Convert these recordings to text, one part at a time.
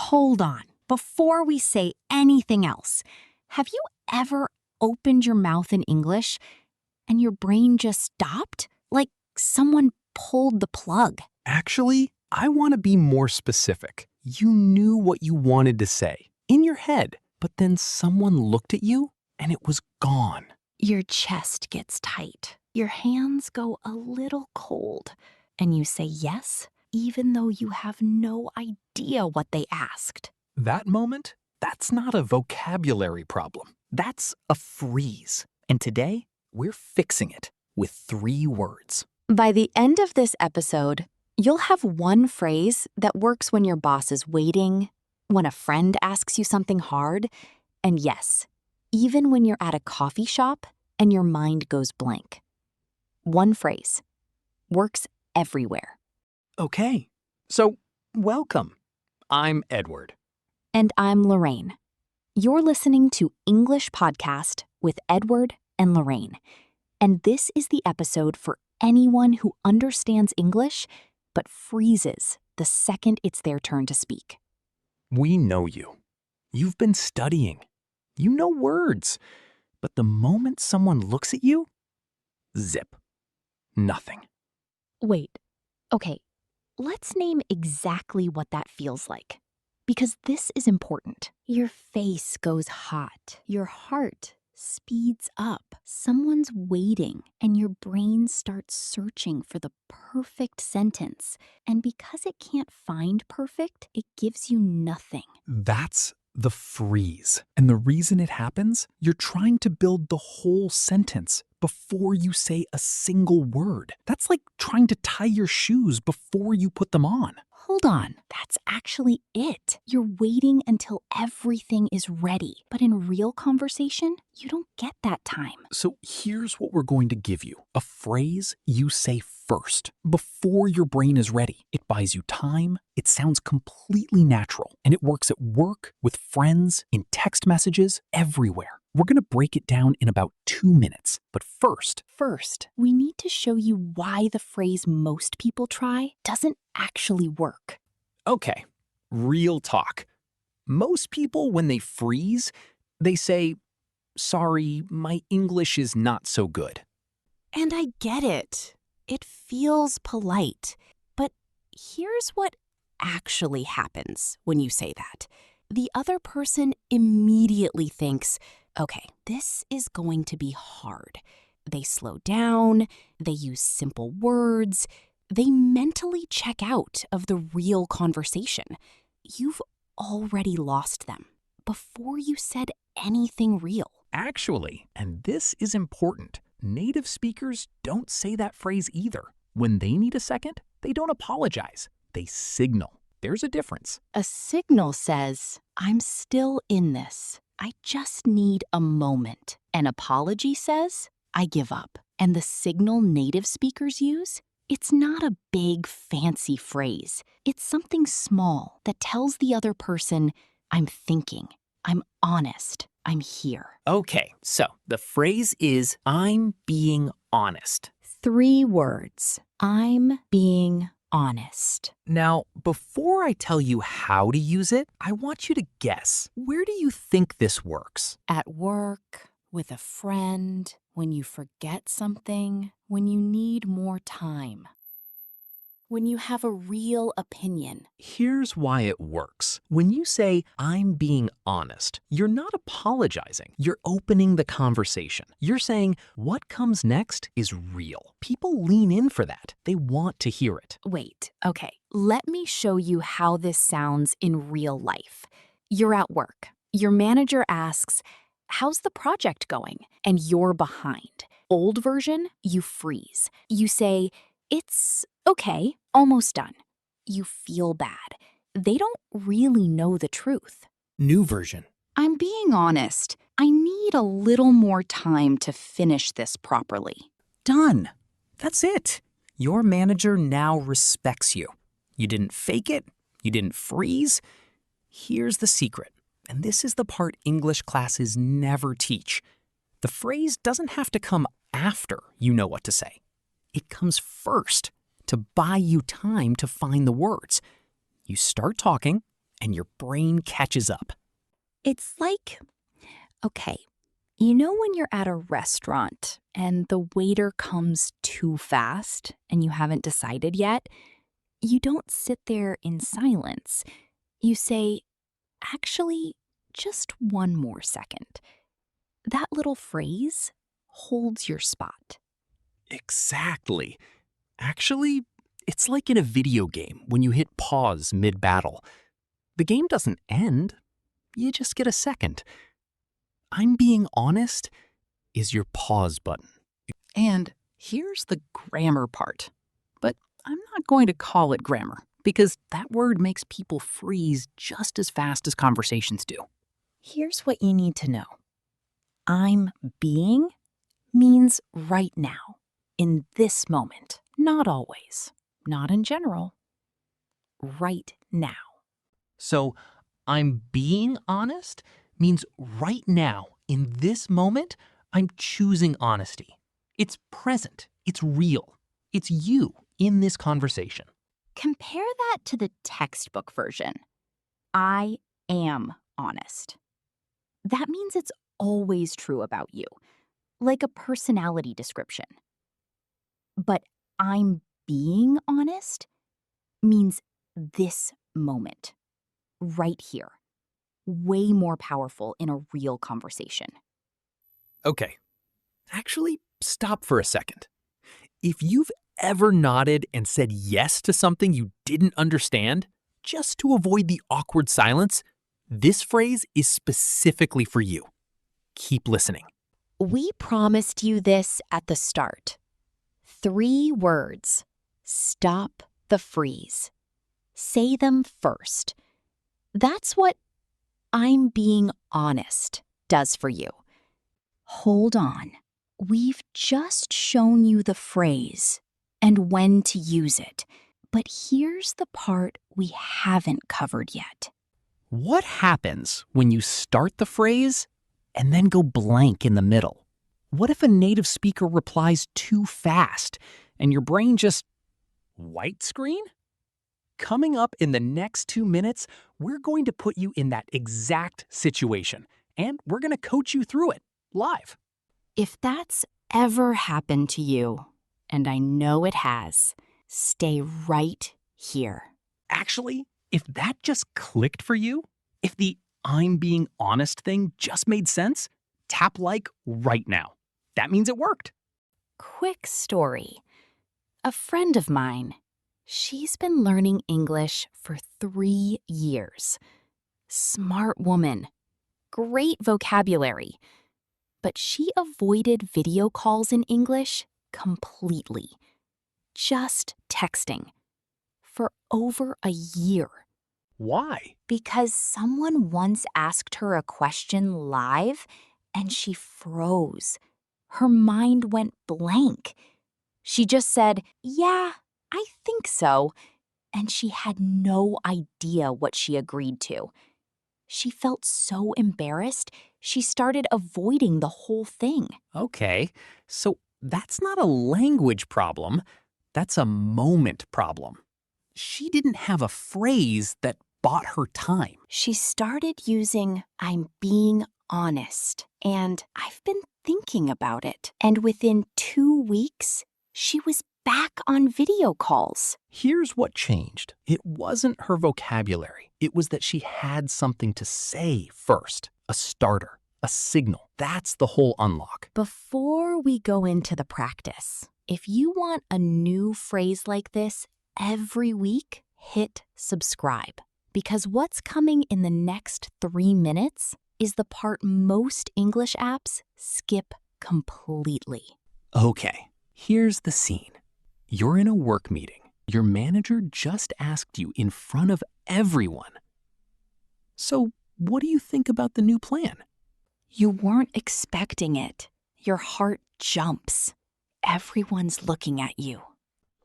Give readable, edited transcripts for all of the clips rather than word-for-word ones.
hold on. Before we say anything else, have you ever opened your mouth in English and your brain just stopped? Like someone pulled the plug. Actually, I want to be more specific. You knew what you wanted to say in your head, but then someone looked at you and it was gone. Your chest gets tight. Your hands go a little cold. And you say yes, even though you have no idea what they asked. That moment, that's not a vocabulary problem. That's a freeze. And today, we're fixing it with 3 words. By the end of this episode, you'll have one phrase that works when your boss is waiting, when a friend asks you something hard, and yes, even when you're at a coffee shop and your mind goes blank. One phrase works everywhere. Okay, so welcome. I'm Edward. And I'm Loren. You're listening to English Podcast with Edward and Loren. And this is the episode for anyone who understands English but freezes the second it's their turn to speak. We know you. You've been studying. You know words. But the moment someone looks at you, zip. Nothing. Wait, okay, let's name exactly what that feels like. Because this is important. Your face goes hot. Your heart speeds up. Someone's waiting, and your brain starts searching for the perfect sentence. And because it can't find perfect, it gives you nothing. That's the freeze. And the reason it happens, you're trying to build the whole sentence before you say a single word. That's like trying to tie your shoes before you put them on. Hold on, that's actually it. You're waiting until everything is ready. But in real conversation, you don't get that time. So here's what we're going to give you. A phrase you say first, before your brain is ready. It buys you time, it sounds completely natural, and it works at work, with friends, in text messages, everywhere. We're going to break it down in about 2 minutes. But first, we need to show you why the phrase most people try doesn't actually work. okay, real talk. Most people, when they freeze, they say, "Sorry, my English is not so good." And I get it. It feels polite. But here's what actually happens when you say that. The other person immediately thinks, okay, this is going to be hard. They slow down, they use simple words, they mentally check out of the real conversation. You've already lost them before you said anything real. Actually, and this is important, native speakers don't say that phrase either. When they need a second, they don't apologize. They signal. There's a difference. A signal says, I'm still in this. I just need a moment. An apology says, I give up. And the signal native speakers use? It's not a big, fancy phrase. It's something small that tells the other person, I'm thinking, I'm honest, I'm here. Okay, so the phrase is, I'm being honest. 3 words. I'm being honest. Now, before I tell you how to use it, I want you to guess. Where do you think this works? At work, with a friend, when you forget something, when you need more time. When you have a real opinion. Here's why it works. When you say, I'm being honest, you're not apologizing. You're opening the conversation. You're saying, what comes next is real. People lean in for that. They want to hear it. Wait, okay. Let me show you how this sounds in real life. You're at work. Your manager asks, how's the project going? And you're behind. Old version, you freeze. You say, it's okay, almost done. You feel bad. They don't really know the truth. New version. I'm being honest. I need a little more time to finish this properly. Done. That's it. Your manager now respects you. You didn't fake it. You didn't freeze. Here's the secret, and this is the part English classes never teach. The phrase doesn't have to come after you know what to say. It comes first to buy you time to find the words. You start talking, and your brain catches up. It's like, okay, you know when you're at a restaurant and the waiter comes too fast and you haven't decided yet? You don't sit there in silence. You say, actually, just one more second. That little phrase holds your spot. Exactly. Actually, it's like in a video game when you hit pause mid-battle. The game doesn't end. You just get a second. I'm being honest is your pause button. And here's the grammar part. But I'm not going to call it grammar because that word makes people freeze just as fast as conversations do. Here's what you need to know. I'm being means right now, in this moment, not always, not in general, right now. So, I'm being honest means right now, in this moment, I'm choosing honesty. It's present. It's real. It's you in this conversation. Compare that to the textbook version. I am honest. That means it's always true about you, like a personality description. But I'm being honest means this moment, right here. Way more powerful in a real conversation. Okay, actually, stop for a second. If you've ever nodded and said yes to something you didn't understand, just to avoid the awkward silence, this phrase is specifically for you. Keep listening. We promised you this at the start. 3 words. Stop the freeze. Say them first. That's what I'm being honest does for you. Hold on. We've just shown you the phrase and when to use it. But here's the part we haven't covered yet. What happens when you start the phrase and then go blank in the middle? What if a native speaker replies too fast and your brain just white screen? Coming up in the next 2 minutes, we're going to put you in that exact situation, and we're going to coach you through it live. If that's ever happened to you, and I know it has, stay right here. Actually, if that just clicked for you, if the I'm being honest thing just made sense, tap like right now. That means it worked. Quick story. A friend of mine, she's been learning English for 3 years. Smart woman. Great vocabulary. But she avoided video calls in English completely. Just texting. For over a year. Why? Because someone once asked her a question live and she froze. Her mind went blank. She just said, "Yeah, I think so." And she had no idea what she agreed to. She felt so embarrassed, she started avoiding the whole thing. Okay, so that's not a language problem. That's a moment problem. She didn't have a phrase that bought her time. She started using I'm being honest, and I've been thinking about it. And within 2 weeks, she was back on video calls. Here's what changed. It wasn't her vocabulary. It was that she had something to say first. A starter, a signal. That's the whole unlock. Before we go into the practice, if you want a new phrase like this every week, hit subscribe. Because what's coming in the next 3 minutes is the part most English apps skip completely. Okay, here's the scene. You're in a work meeting. Your manager just asked you in front of everyone. So, what do you think about the new plan? You weren't expecting it. Your heart jumps. Everyone's looking at you.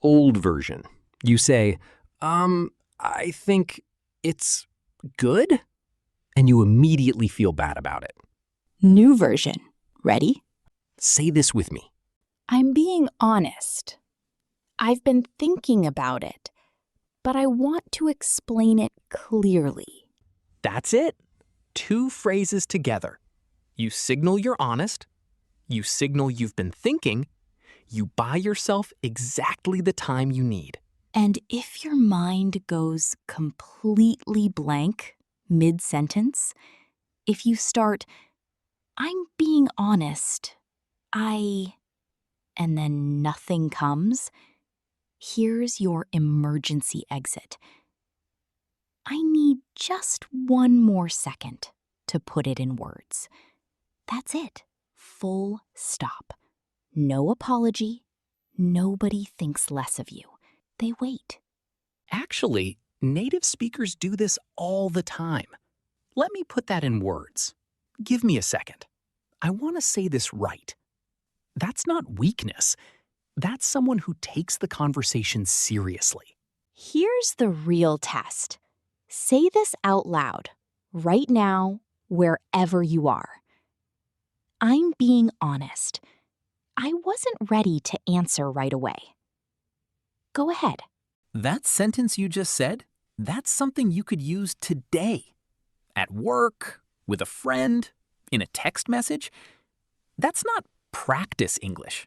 Old version. You say, I think it's good? And you immediately feel bad about it. New version. Ready? Say this with me. I'm being honest. I've been thinking about it, but I want to explain it clearly. That's it. 2 phrases together. You signal you're honest. You signal you've been thinking. You buy yourself exactly the time you need. And if your mind goes completely blank mid-sentence, if you start, I'm being honest, and then nothing comes, here's your emergency exit. I need just one more second to put it in words. That's it. Full stop. No apology. Nobody thinks less of you. They wait. Actually, native speakers do this all the time. Let me put that in words. Give me a second. I want to say this right. That's not weakness. That's someone who takes the conversation seriously. Here's the real test. Say this out loud, right now, wherever you are. I'm being honest. I wasn't ready to answer right away. Go ahead. That sentence you just said, that's something you could use today. At work, with a friend, in a text message. That's not practice English.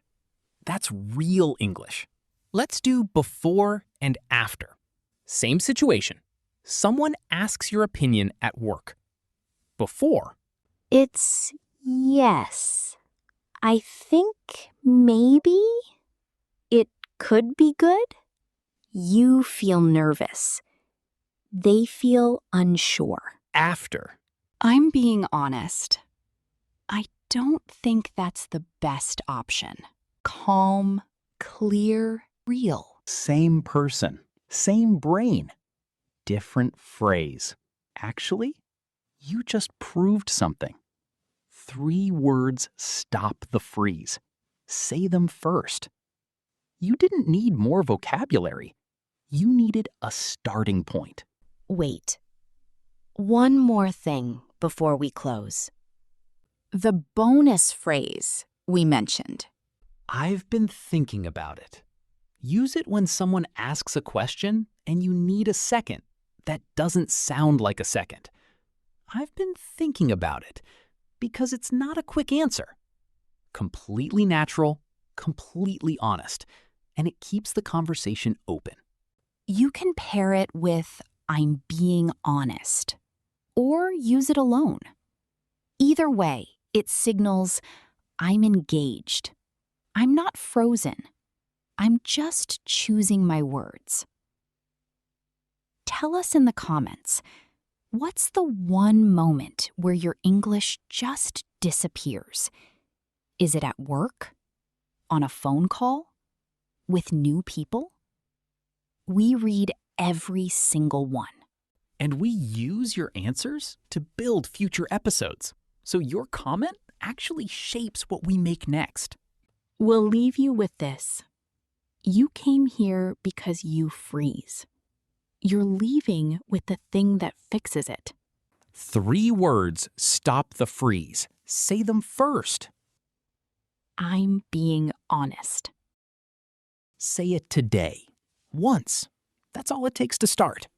That's real English. Let's do before and after. Same situation. Someone asks your opinion at work. Before, It's yes. I think maybe it could be good. You feel nervous. They feel unsure. after. I'm being honest. I don't think that's the best option. Calm, clear, real. Same person, same brain, different phrase. Actually, you just proved something. 3 words stop the freeze. Say them first. You didn't need more vocabulary. You needed a starting point. Wait. One more thing before we close. The bonus phrase we mentioned. I've been thinking about it. Use it when someone asks a question and you need a second that doesn't sound like a second. I've been thinking about it because it's not a quick answer. Completely natural, completely honest, and it keeps the conversation open. You can pair it with I'm being honest, or use it alone. Either way, it signals I'm engaged. I'm not frozen. I'm just choosing my words. Tell us in the comments, what's the one moment where your English just disappears? Is it at work? On a phone call? With new people? We read every single one. And we use your answers to build future episodes. So your comment actually shapes what we make next. We'll leave you with this. You came here because you freeze. You're leaving with the thing that fixes it. 3 words stop the freeze. Say them first. I'm being honest. Say it today. Once. That's all it takes to start.